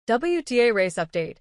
WTA race update.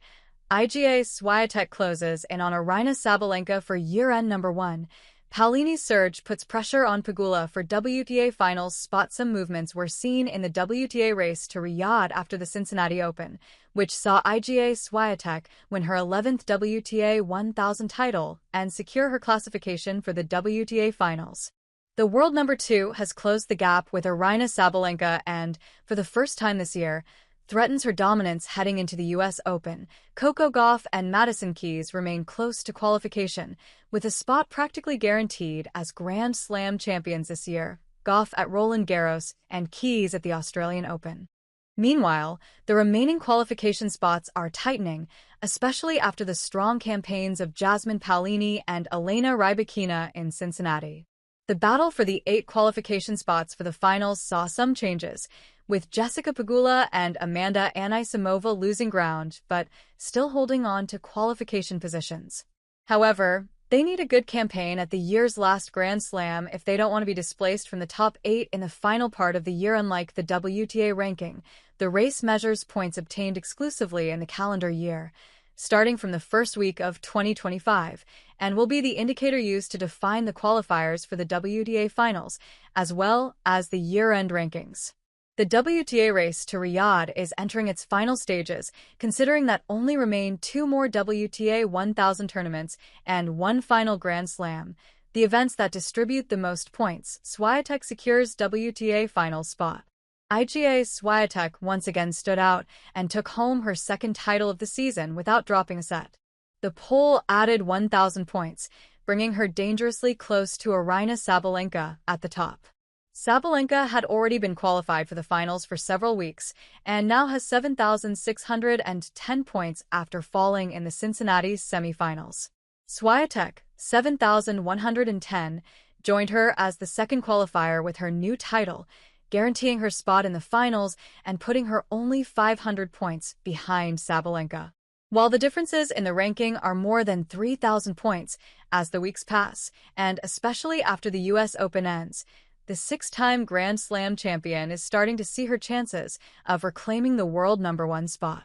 Iga Swiatek closes in on Aryna Sabalenka for year-end #1. Paolini's surge puts pressure on Pegula for WTA finals spot. Some movements were seen in the WTA race to Riyadh after the Cincinnati Open, which saw Iga Swiatek win her 11th WTA 1000 title and secure her classification for the WTA finals. The world #2 has closed the gap with Aryna Sabalenka and, for the first time this year, threatens her dominance heading into the U.S. Open. Coco Gauff and Madison Keys remain close to qualification, with a spot practically guaranteed as Grand Slam champions this year, Gauff at Roland Garros and Keys at the Australian Open. Meanwhile, the remaining qualification spots are tightening, especially after the strong campaigns of Jasmine Paolini and Elena Rybakina in Cincinnati. The battle for the 8 qualification spots for the finals saw some changes, with Jessica Pegula and Amanda Anisimova losing ground but still holding on to qualification positions. However, they need a good campaign at the year's last Grand Slam if they don't want to be displaced from the top 8 in the final part of the year. Unlike the WTA ranking, the race measures points obtained exclusively in the calendar year, starting from the first week of 2025, and will be the indicator used to define the qualifiers for the WTA finals, as well as the year-end rankings. The WTA race to Riyadh is entering its final stages, considering that only remain 2 more WTA 1000 tournaments and 1 final Grand Slam, the events that distribute the most points. Swiatek secures WTA finals spot. Iga Swiatek once again stood out and took home her 2nd title of the season without dropping a set. The poll added 1,000 points, bringing her dangerously close to Aryna Sabalenka at the top. Sabalenka had already been qualified for the finals for several weeks and now has 7,610 points after falling in the Cincinnati semifinals. Swiatek, 7,110, joined her as the 2nd qualifier with her new title, guaranteeing her spot in the finals and putting her only 500 points behind Sabalenka. While the differences in the ranking are more than 3,000 points as the weeks pass, and especially after the U.S. Open ends, the 6-time Grand Slam champion is starting to see her chances of reclaiming the world #1 spot.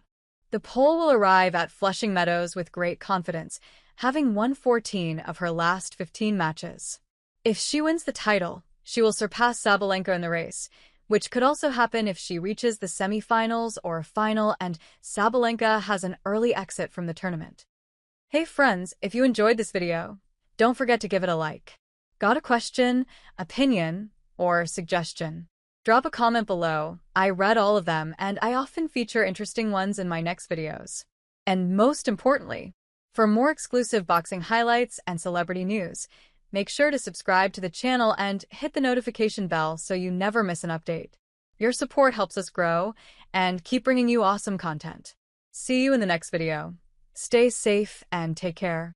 The poll will arrive at Flushing Meadows with great confidence, having won 14 of her last 15 matches. If she wins the title, she will surpass Sabalenka in the race, which could also happen if she reaches the semifinals or final and Sabalenka has an early exit from the tournament. Hey friends, if you enjoyed this video, don't forget to give it a like. Got a question, opinion, or suggestion? Drop a comment below. I read all of them and I often feature interesting ones in my next videos. And most importantly, for more exclusive boxing highlights and celebrity news, make sure to subscribe to the channel and hit the notification bell so you never miss an update. Your support helps us grow and keep bringing you awesome content. See you in the next video. Stay safe and take care.